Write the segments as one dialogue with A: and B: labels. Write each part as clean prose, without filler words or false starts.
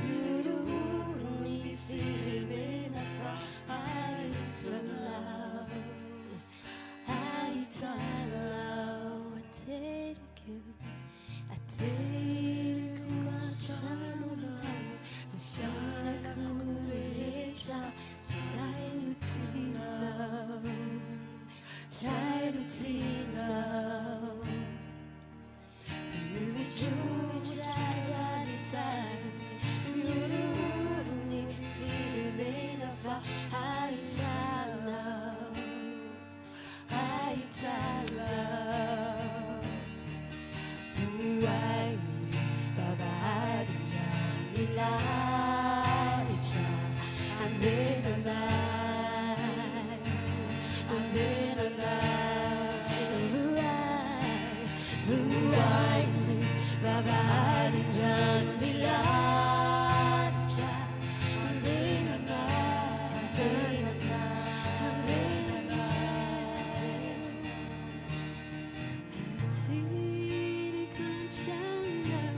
A: nuru'ni firenena fa Hahitanao Ateriko an-tranonao fiainako rehetra salut tianao mihovitrovitra tany nuru'ni firenena fa Hahitanao Vohay, vavahadin-dranon'ny lahitra andenanay Vohay, vavahadin-dranon'ny lahitra Ateriko an-tranonao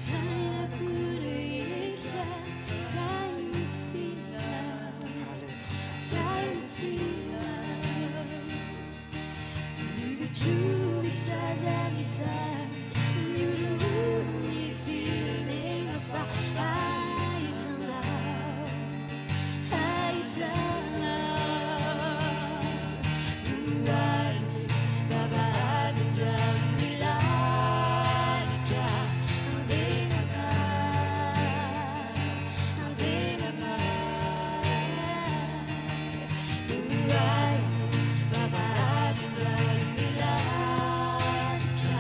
A: fiainako rehetra salut mihovitrovitra nuru'ni firenena fa Hahitanao Vohay, vavahadin-dranon'ny lahitra Vohay, vavahadin-dranon'ny lahitra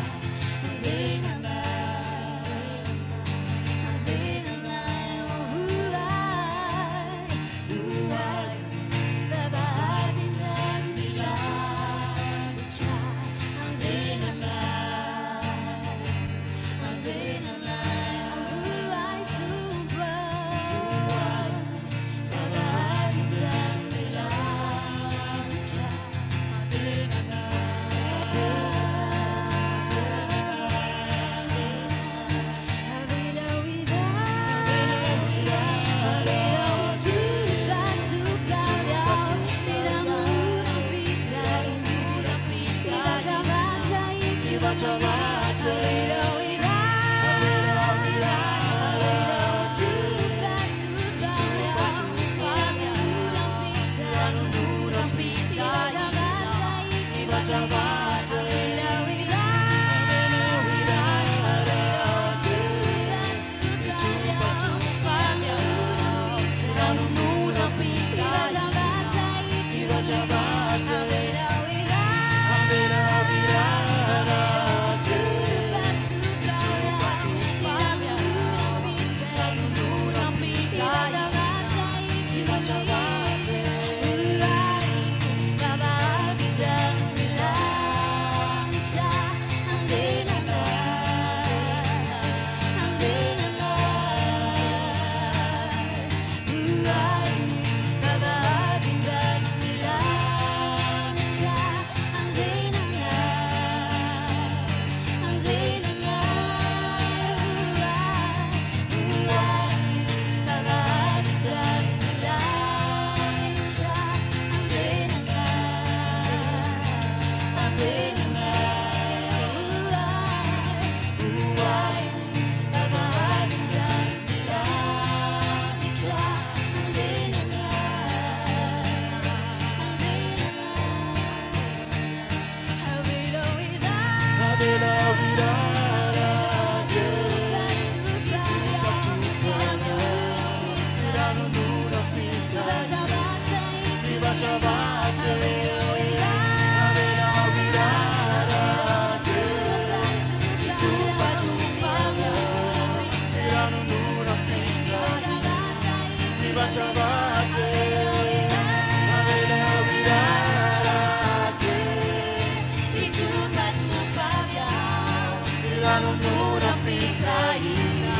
A: ranon'oram-pitahiana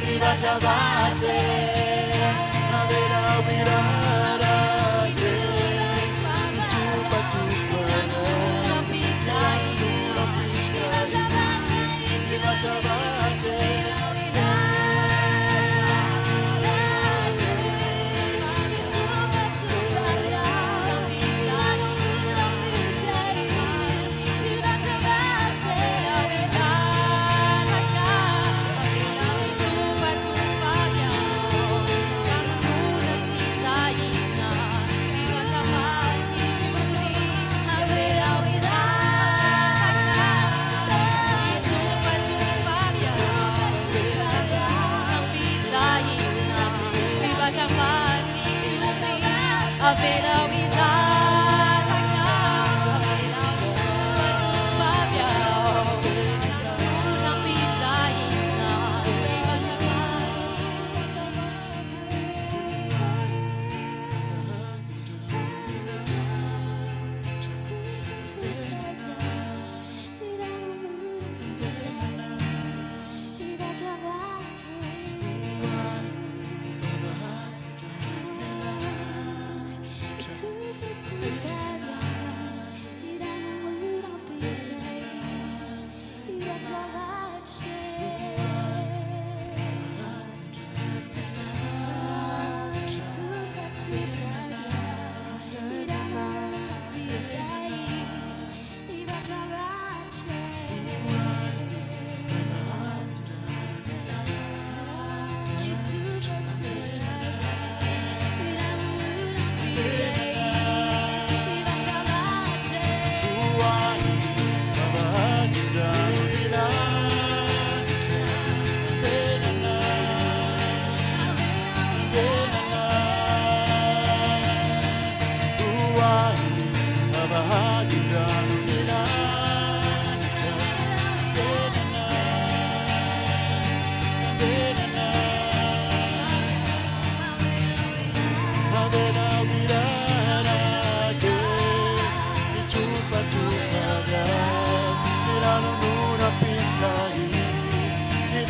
A: rivachavate avera virara ranon'oram-pitahiana rivachavate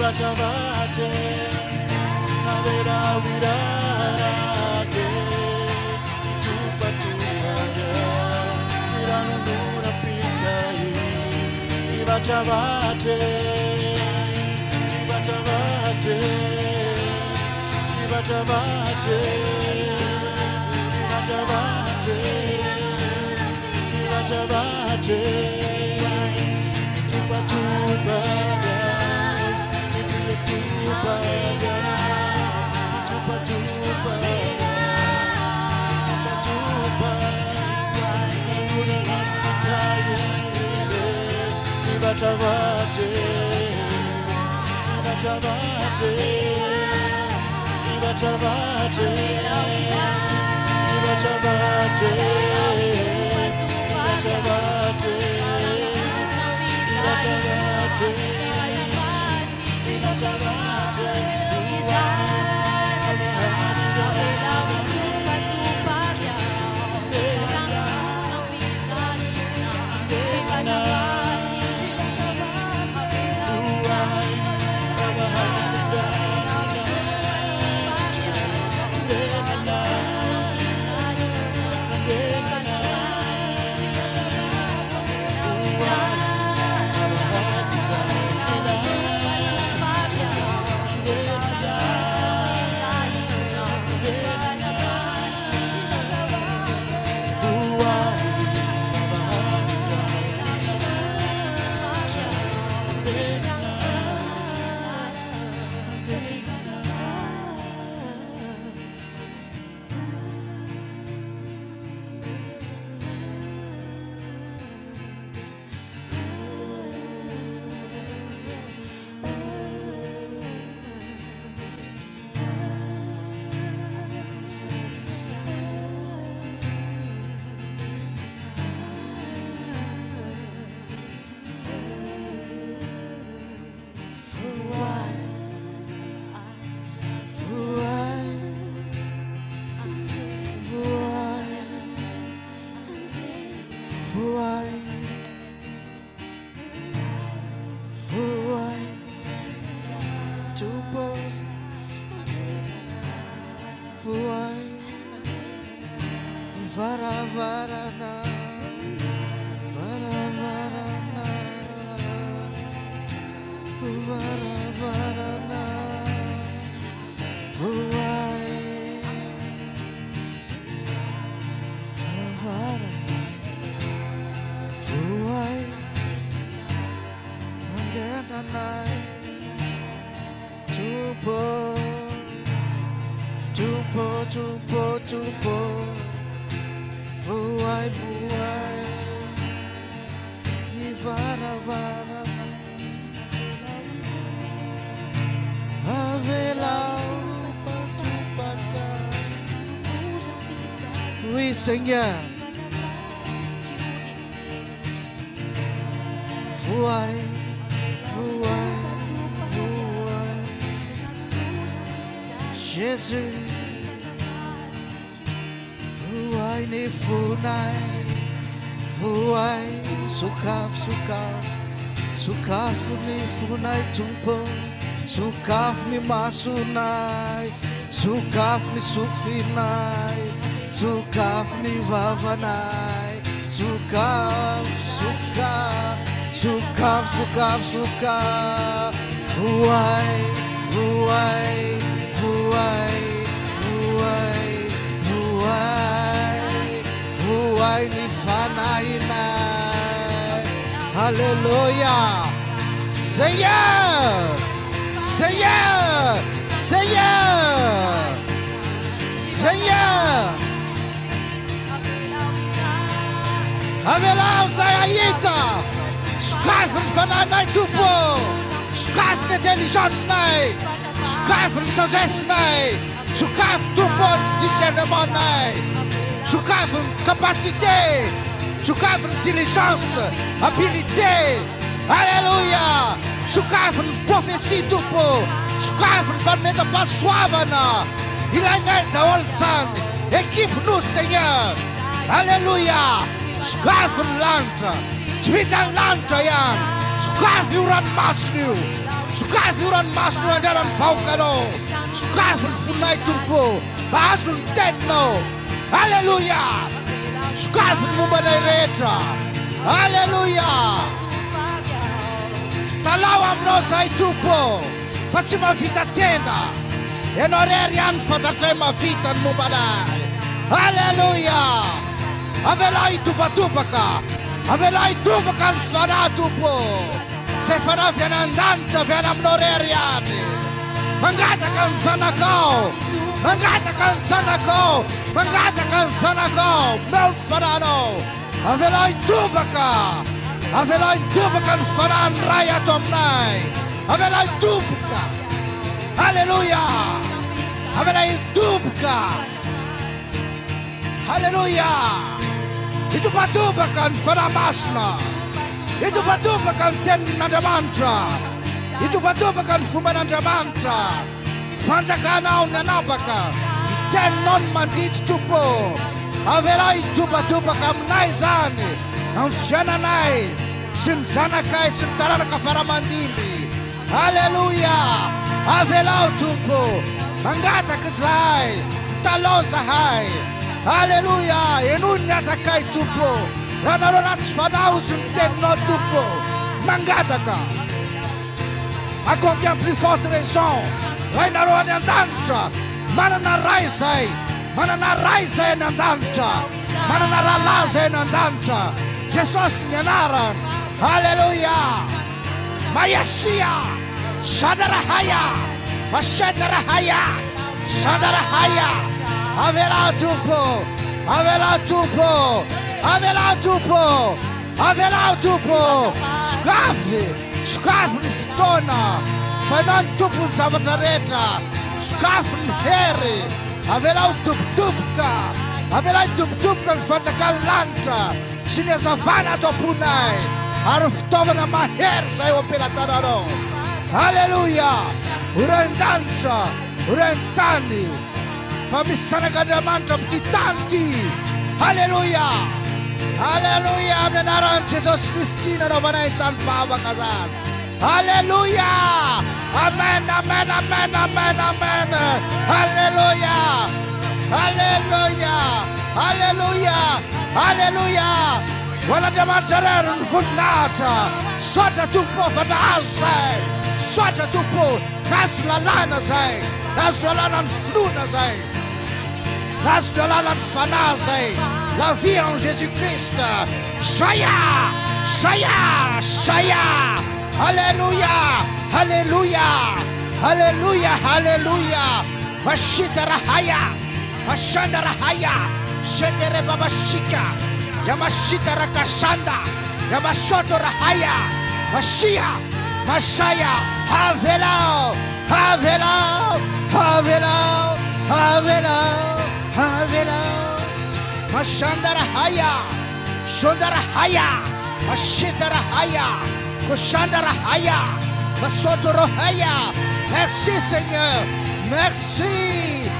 A: Ivachavate, Avera virate, Tupa tupaya, ranon'oram-pitahiana. Ivachavate, Ivachavate, Ivachavate, Ivachavate, Ivachavate, Tupa tupaya, Tupa tupaya, Tupa tupaya, Tupa ranon'oram-pitahiana. Ivachavate, Ivachavate, Ivachavate, Ivachavate, Ivachavate, Ivachavate, Ivachavate, Varavarana, varavarana, varavarana, Vohay, varavarana, Vohay, an-tranonao, tupo, tupo, tupo, tupo. Vohay, vohay, ivaravara, avelau patupaka. Oui, Seigneur. Vohay, vohay, vohay, Jésus. Vohay ni funay, vohay, sukaf, sukaf, sukaf ni funay tumpo, sukaf ni masunay, sukaf ni sukfinay, sukaf ni vavanay, sukaf, sukaf, sukaf, sukaf, sukaf. Vohay, vohay, vohay, vohay, vohay, vohay ni fanahinay. Hallelujah. Seigneur, Seigneur, Seigneur, Seigneur. Avelau sa Hahita, sukaf ny fananay tompo, sukaf ny intelligencenay, sukaf ny sagessinay, sukaf tompo ny discernementnay, sukaf ny capacité, sukaf ny diligence, habilité. Alléluia. Sukaf ny prophétie tompo, sukaf ny fanomezam-pahasoavana. Ilainay daholo zany, équipe-nous Seigneur. Alléluia. Sukaf ny lanitra, tsy vitan'ny lanitra ihany, sukaf io ranomasina io, Sokafy io ranomasina anjarany vahoaka anao. Sokafy ny fonay tompo. Mahazo ny teninao. Alleluia. Sokafy ny mombanay rehetra. Alleluia. Talao aminao zahay tompo. Fa tsy mahavita tena. Ianao rery ihany fantatray mahavita ny mombanay. Alleluia. Avelao itobatombaka. Avelao itobaka ny fanahy tompo. Zay fanahy viana an-danitra viana aminao rery ihany. Mangataka ny zanakao. Mangataka ny zanakao. Mangataka ny zanakao. Meo ny fanahinao. Avelao itobaka. Avelao itobaka ny fanahy ny ray ato aminay. Avelao itobaka. Alleluia. Avelao itobaka. Alleluia. Itobatombaka ny fanahy masina. Itobatombaka ny tenin'Andriamanitra. Itobatombaka ny fomban'Andriamanitra. Fanjakanao ny anapaka. Teninao ny mandito tompo. Avelao itobatombaka aminay zany. Amin'ny fiainanay sy ny zanakay sy ny taranaka faramandimy. Alleluia. Avelao tompo. Mangataka zahay. Talao zahay. Alleluia. Enoy ny atakay tompo. Raha nareo ratsy fanahy sy ny teninao tompo. Mangataka. À combien plus forte raison. Ray nareo any an-danitra. Manana ray zay. Manana ray zay any an-danitra. Manana rahalahy zay any an-danitra. Jesosy ny anarany. Alleluia. Mayasia. Shadarahaya. Mashadarahaya. Shadarahaya. Avelao tompo. Avelao tompo. Avelao tompo. Avelao tompo. Sokafy. Sokafy ny fotoana. Fa ianao ny tompo ny zavatra rehetra. Sokafy ny hery. Avelao itobitoboka. Avelao itobitoboka ny fanjakany lanitra. Sy ny hazavana ato am-ponay. Ary fitaovana mahery zay eo am-pelantananao. Alleluia. Oren-danitra. Oren-tany. Fa misy zanak'Andriamanitra amin'ity tany ity. Alleluia. Alleluia. Amin'ny anaran'i Jesosy Kristy nanaovanay tsany vavaka zany. Alleluia. Amen, amen, amen, amen, amen. Alleluia. Alleluia. Alleluia. Alleluia. Ho an'Andriamanitra rery ny voninahitra. Sotra tompo fa nahazo zay. Sotra tompo. Nahazo lalàna zay. Nahazo lalàna ny finoana zay. Nahazo lalàna ny fanahy zay. La vie en Jésus-Christ. Shaya. Shaya. Shaya. Alléluia. Alléluia. Alléluia. Alléluia. Mashita rahaya. Mashanda rahaya. Shetere babashika. Yamashita rakashanda. Yamashoto rahaya. Mashia. Mashaya. Avelao. Avelao. Avelao. Avelao. Avelao. Mashanda rahaya. Shonda rahaya. Mashita rahaya. Koshanda rahaya. Masoto rahaya. Merci Seigneur. Merci.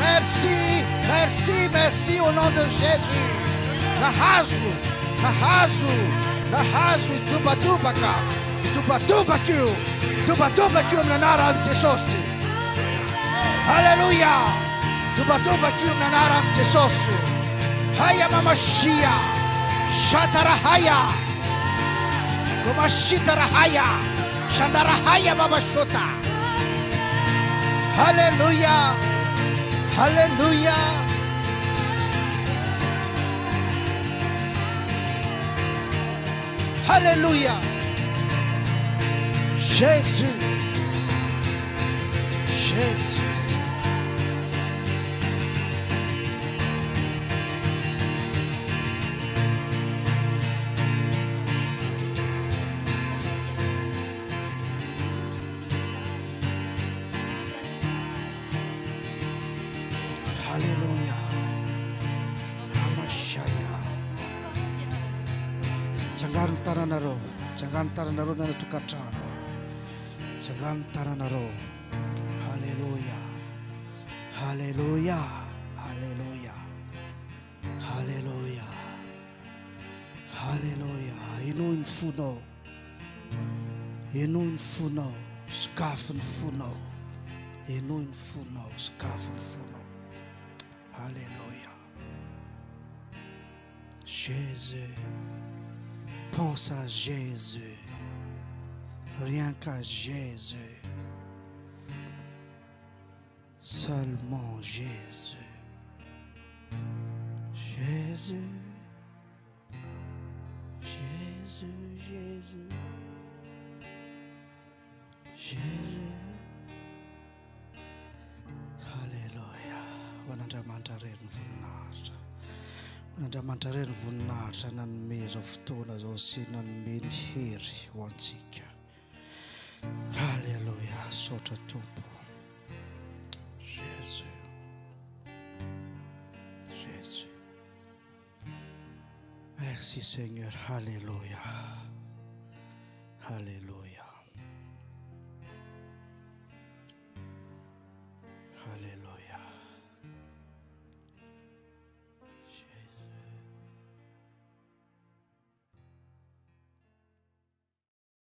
A: Merci. Merci. Merci au nom de Jésus. Nahazu. Nahazu. Nahazu. Tubatubaka. Tubatubakiu. Tubatubakiu amin'ny anaran'i Jesosy. Alleluia. Tubatubakiu amin'ny anaran'i Jesosy. Haya mamashia. Shatarahaya. Kumashitarahaya. Shandarahaya babashota. Alleluia. Alleluia. Alléluia. Jésus. Jésus. Alléluia. Amashaya. Jangan taranaro. Jangan taranaro na natukatrano. Jangan taranaro. Hallelujah. Hallelujah. Hallelujah. Hallelujah. Hallelujah. Inuin funo. Inuin funo. Sokafo ny fonao. Enoy ny fonao. Sokafo ny fonao. Alléluia. Jésus. Pense à Jésus. Rien qu'à Jésus. Seulement Jésus. Jésus. Jésus, Jésus. Jésus. Halleluja. Hoan'Andriamanitra irery ny voninahitra. Hoan'Andriamanitra irery ny voninahitra nanome izao fotoana izao sy nanome ny hery ho antsika. Halleluja. Saotra Tompo. Jésus. Jésus. Merci Seigneur. Alléluia. Alléluia.